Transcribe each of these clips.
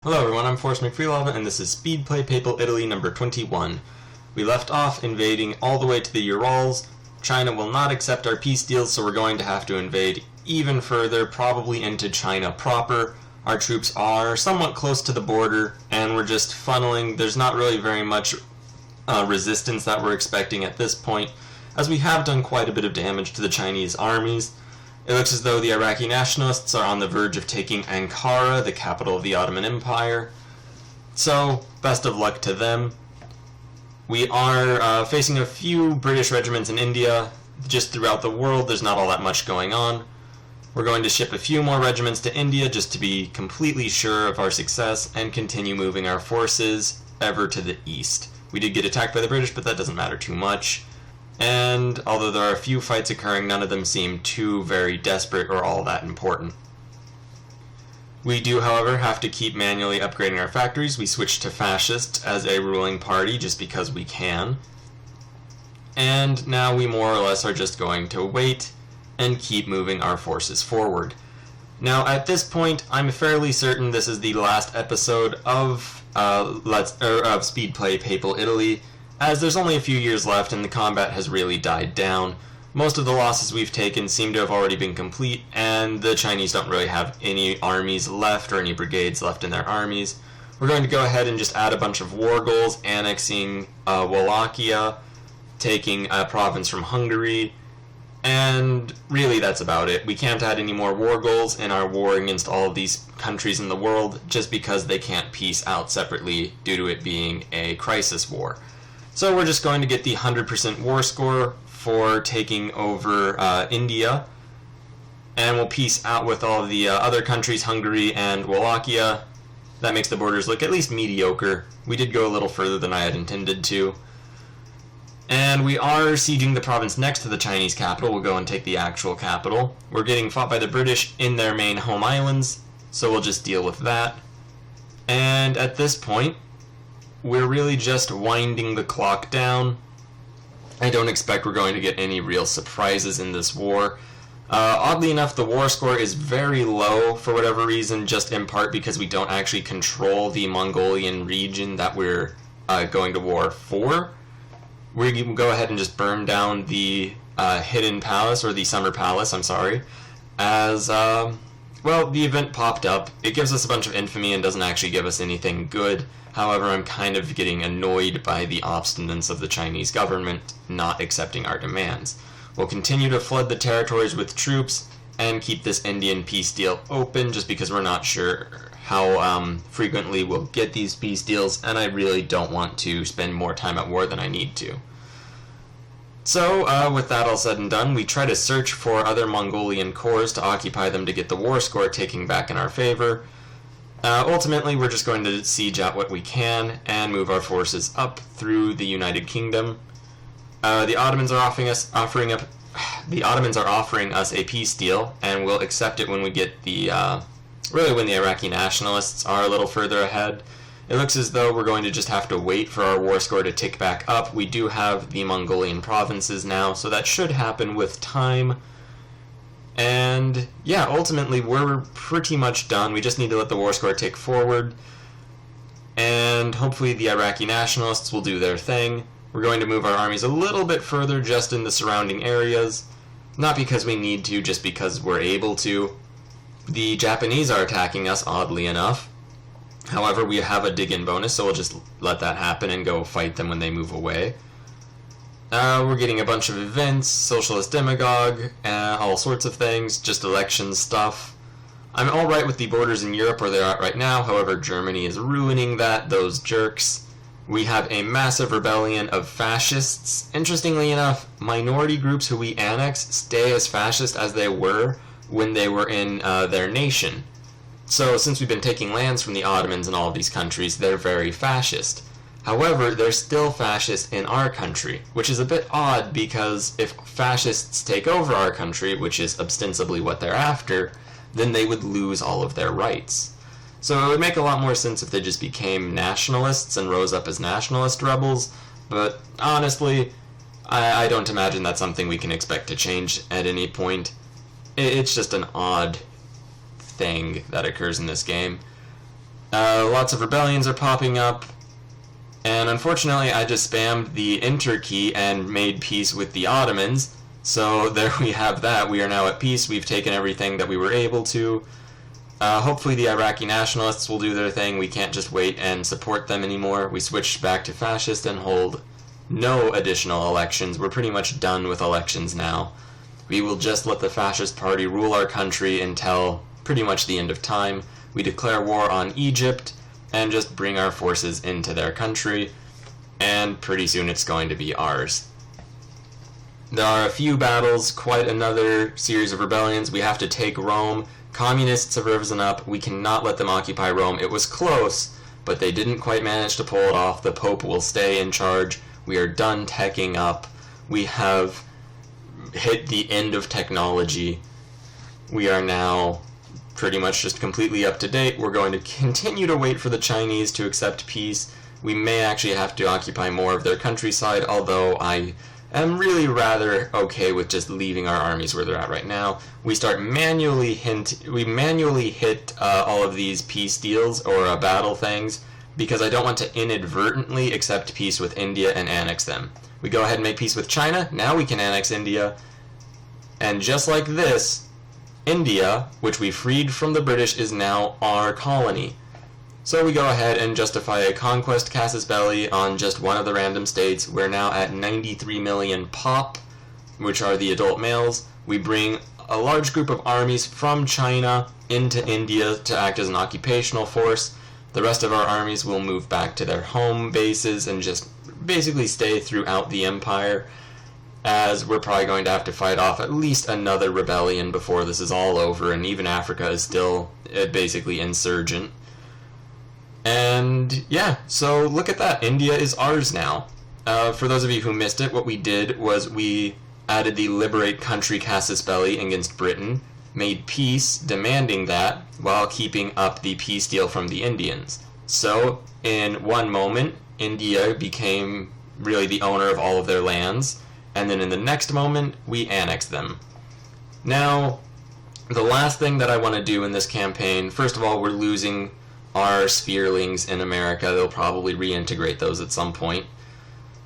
Hello everyone, I'm Forrest McFreelava, and this is Speedplay Papal Italy number 21. We left off invading all the way to the Urals. China will not accept our peace deals, so we're going to have to invade even further, probably into China proper. Our troops are somewhat close to the border, and we're just funneling. There's not really very much resistance that we're expecting at this point, as we have done quite a bit of damage to the Chinese armies. It looks as though the Iraqi nationalists are on the verge of taking Ankara, the capital of the Ottoman Empire. So, best of luck to them. We are facing a few British regiments in India. Just throughout the world, there's not all that much going on. We're going to ship a few more regiments to India just to be completely sure of our success and continue moving our forces ever to the east. We did get attacked by the British, but that doesn't matter too much. And although there are a few fights occurring, none of them seem too very desperate or all that important. We do, however, have to keep manually upgrading our factories. We switched to fascist as a ruling party just because we can. And now we more or less are just going to wait and keep moving our forces forward. Now, at this point, I'm fairly certain this is the last episode of Speedplay Papal Italy, as there's only a few years left and the combat has really died down. Most of the losses we've taken seem to have already been complete, and the Chinese don't really have any armies left or any brigades left in their armies. We're going to go ahead and just add a bunch of war goals, annexing Wallachia, taking a province from Hungary, and really that's about it. We can't add any more war goals in our war against all of these countries in the world just because they can't peace out separately due to it being a crisis war. So we're just going to get the 100% war score for taking over India, and we'll peace out with all of the other countries, Hungary and Wallachia. That makes the borders look at least mediocre. We did go a little further than I had intended to. And we are sieging the province next to the Chinese capital. We'll go and take the actual capital. We're getting fought by the British in their main home islands, so we'll just deal with that. And at this point, we're really just winding the clock down. I don't expect we're going to get any real surprises in this war. Oddly enough, the war score is very low for whatever reason, just in part because we don't actually control the Mongolian region that we're going to war for. We can go ahead and just burn down the Hidden Palace, or the Summer Palace, I'm sorry, as, well, the event popped up. It gives us a bunch of infamy and doesn't actually give us anything good. However, I'm kind of getting annoyed by the obstinance of the Chinese government not accepting our demands. We'll continue to flood the territories with troops and keep this Indian peace deal open just because we're not sure how frequently we'll get these peace deals, and I really don't want to spend more time at war than I need to. So, with that all said and done, we try to search for other Mongolian corps to occupy them to get the war score taking back in our favor. Ultimately, we're just going to siege out what we can and move our forces up through the United Kingdom. The Ottomans are offering us a peace deal, and we'll accept it when we get the when the Iraqi nationalists are a little further ahead. It looks as though we're going to just have to wait for our war score to tick back up. We do have the Mongolian provinces now, so that should happen with time. And yeah, ultimately we're pretty much done. We just need to let the war score tick forward, and hopefully the Iraqi nationalists will do their thing. We're going to move our armies a little bit further just in the surrounding areas, not because we need to, just because we're able to. The Japanese are attacking us, oddly enough. However, we have a dig-in bonus, so we'll just let that happen and go fight them when they move away. We're getting a bunch of events, socialist demagogue, all sorts of things, just election stuff. I'm alright with the borders in Europe where they're at right now, however Germany is ruining that, those jerks. We have a massive rebellion of fascists. Interestingly enough, minority groups who we annex stay as fascist as they were when they were in their nation. So since we've been taking lands from the Ottomans and all of these countries, they're very fascist. However, they're still fascist in our country, which is a bit odd because if fascists take over our country, which is ostensibly what they're after, then they would lose all of their rights. So it would make a lot more sense if they just became nationalists and rose up as nationalist rebels, but honestly, I don't imagine that's something we can expect to change at any point. It's just an odd thing that occurs in this game. Lots of rebellions are popping up, and unfortunately I just spammed the enter key and made peace with the Ottomans, so there we have that. We are now at peace. We've taken everything that we were able to. Hopefully the Iraqi nationalists will do their thing. We can't just wait and support them anymore. We switched back to fascist and hold no additional elections. We're pretty much done with elections now. We will just let the fascist party rule our country until pretty much the end of time. We declare war on Egypt and just bring our forces into their country, and pretty soon it's going to be ours. There are a few battles, quite another series of rebellions. We have to take Rome. Communists have risen up. We cannot let them occupy Rome. It was close, but they didn't quite manage to pull it off. The Pope will stay in charge. We are done teching up. We have hit the end of technology. We are now pretty much just completely up to date. We're going to continue to wait for the Chinese to accept peace. We may actually have to occupy more of their countryside, although I am really rather okay with just leaving our armies where they're at right now. We manually hit all of these peace deals or battle things because I don't want to inadvertently accept peace with India and annex them. We go ahead and make peace with China. Now we can annex India. And just like this, India, which we freed from the British, is now our colony. So we go ahead and justify a conquest casus belli on just one of the random states. We're now at 93 million pop, which are the adult males. We bring a large group of armies from China into India to act as an occupational force. The rest of our armies will move back to their home bases and just basically stay throughout the empire, as we're probably going to have to fight off at least another rebellion before this is all over, and even Africa is still basically insurgent. And yeah, so look at that. India is ours now. For those of you who missed it, what we did was we added the Liberate Country casus belli against Britain, made peace demanding that, while keeping up the peace deal from the Indians. So, in one moment, India became really the owner of all of their lands, and then in the next moment, we annexed them. Now, the last thing that I want to do in this campaign, first of all, we're losing our spearlings in America. They'll probably reintegrate those at some point.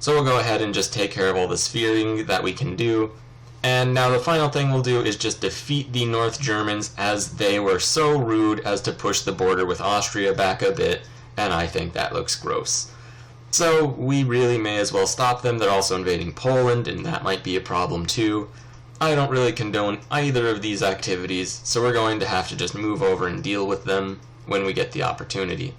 So we'll go ahead and just take care of all the spearing that we can do. And now the final thing we'll do is just defeat the North Germans, as they were so rude as to push the border with Austria back a bit, and I think that looks gross. So we really may as well stop them. They're also invading Poland, and that might be a problem too. I don't really condone either of these activities, so we're going to have to just move over and deal with them when we get the opportunity.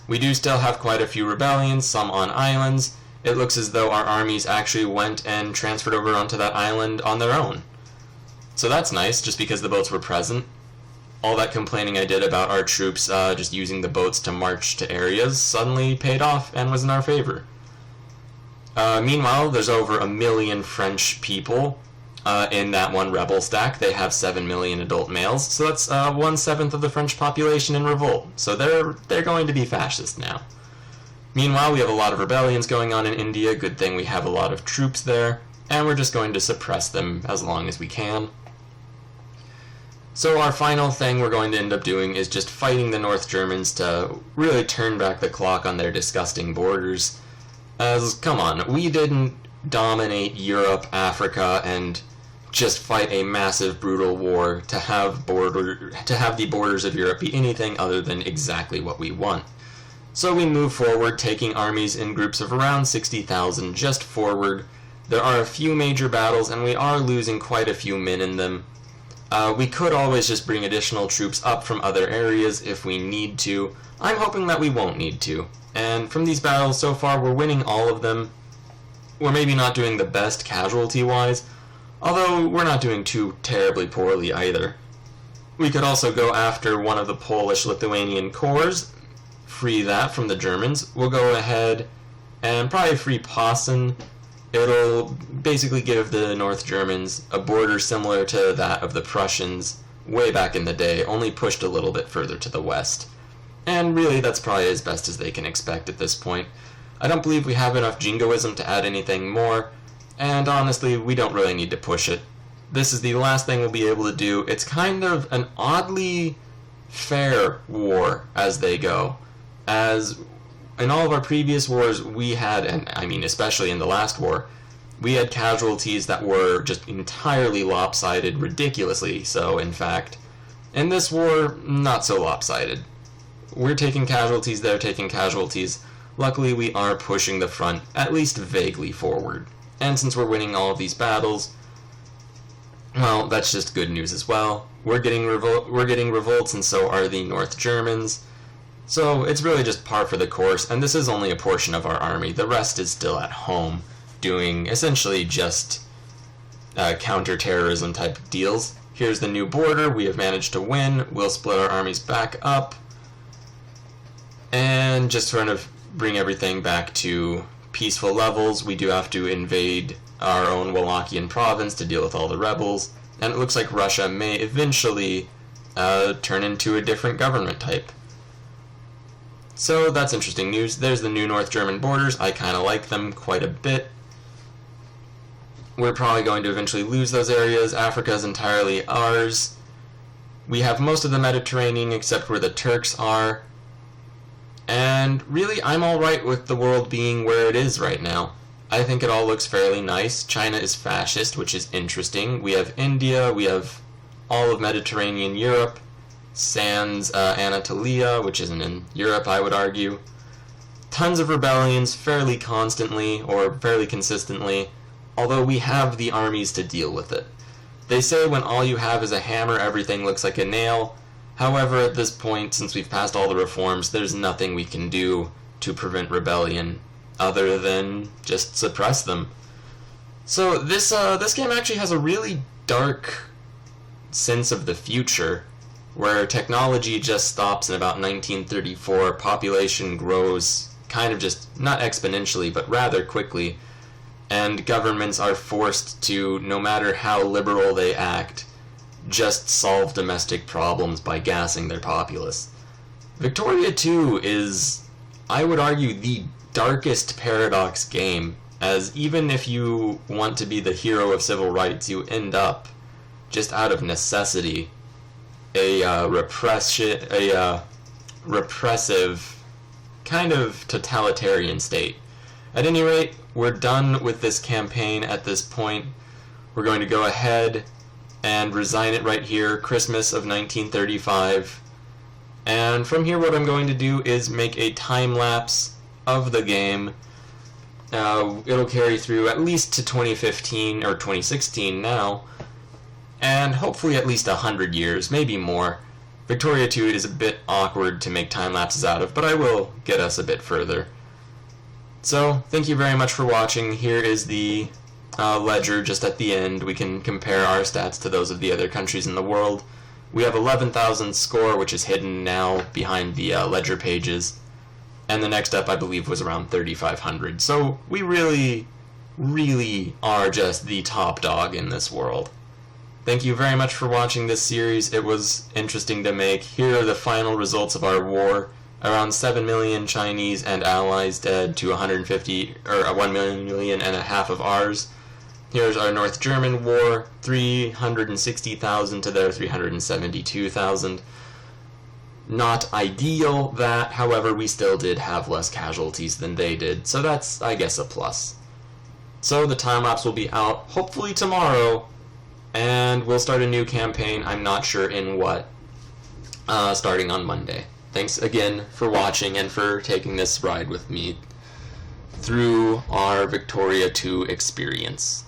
We do still have quite a few rebellions, some on islands. It looks as though our armies actually went and transferred over onto that island on their own. So that's nice, just because the boats were present. All that complaining I did about our troops just using the boats to march to areas suddenly paid off and was in our favor. Meanwhile, there's over 1 million French people in that one rebel stack. They have 7 million adult males, so that's 1/7 of the French population in revolt. So they're going to be fascist now. Meanwhile, we have a lot of rebellions going on in India. Good thing we have a lot of troops there, and we're just going to suppress them as long as we can. So our final thing we're going to end up doing is just fighting the North Germans to really turn back the clock on their disgusting borders. As, come on, we didn't dominate Europe, Africa, and just fight a massive, brutal war to have the borders of Europe be anything other than exactly what we want. So we move forward, taking armies in groups of around 60,000 just forward. There are a few major battles, and we are losing quite a few men in them. We could always just bring additional troops up from other areas if we need to. I'm hoping that we won't need to. And from these battles so far, we're winning all of them. We're maybe not doing the best casualty-wise, although we're not doing too terribly poorly either. We could also go after one of the Polish-Lithuanian corps, free that from the Germans. We'll go ahead and probably free Posen. It'll basically give the North Germans a border similar to that of the Prussians way back in the day, only pushed a little bit further to the west. And really, that's probably as best as they can expect at this point. I don't believe we have enough jingoism to add anything more, and honestly, we don't really need to push it. This is the last thing we'll be able to do. It's kind of an oddly fair war as they go. As in all of our previous wars, we had, and I mean especially in the last war, we had casualties that were just entirely lopsided, ridiculously so, in fact. In this war, not so lopsided. We're taking casualties, they're taking casualties. Luckily, we are pushing the front at least vaguely forward. And since we're winning all of these battles, well, that's just good news as well. We're getting revolts, and so are the North Germans. So it's really just par for the course, and this is only a portion of our army. The rest is still at home, doing essentially just counter-terrorism type of deals. Here's the new border. We have managed to win. We'll split our armies back up and just sort of bring everything back to peaceful levels. We do have to invade our own Wallachian province to deal with all the rebels, and it looks like Russia may eventually turn into a different government type. So that's interesting news. There's the new North German borders. I kind of like them quite a bit. We're probably going to eventually lose those areas. Africa is entirely ours. We have most of the Mediterranean except where the Turks are. And really, I'm alright with the world being where it is right now. I think it all looks fairly nice. China is fascist, which is interesting. We have India, we have all of Mediterranean Europe, sans Anatolia, which isn't in Europe, I would argue. Tons of rebellions fairly constantly, or fairly consistently, although we have the armies to deal with it. They say when all you have is a hammer, everything looks like a nail. However, at this point, since we've passed all the reforms, there's nothing we can do to prevent rebellion other than just suppress them. So this game actually has a really dark sense of the future, where technology just stops in about 1934, population grows kind of just not exponentially, but rather quickly, and governments are forced to, no matter how liberal they act, just solve domestic problems by gassing their populace. Victoria 2 is, I would argue, the darkest Paradox game, as even if you want to be the hero of civil rights, you end up, just out of necessity, a repressive, kind of totalitarian state. At any rate, we're done with this campaign at this point. We're going to go ahead and resign it right here, Christmas of 1935. And from here, what I'm going to do is make a time lapse of the game. It'll carry through at least to 2015 or 2016 now, and hopefully at least 100 years, maybe more. Victoria 2 is a bit awkward to make time lapses out of, but I will get us a bit further. So, thank you very much for watching. Here is the ledger just at the end. We can compare our stats to those of the other countries in the world. We have 11,000 score, which is hidden now behind the ledger pages. And the next up, I believe, was around 3,500. So we really, really are just the top dog in this world. Thank you very much for watching this series. It was interesting to make. Here are the final results of our war. Around 7 million Chinese and allies dead to 150 or 1 million and a half of ours. Here's our North German war, 360,000 to their 372,000. Not ideal, that, however, we still did have less casualties than they did, so that's, I guess, a plus. So the time-lapse will be out, hopefully tomorrow, and we'll start a new campaign, I'm not sure in what, starting on Monday. Thanks again for watching and for taking this ride with me through our Victoria 2 experience.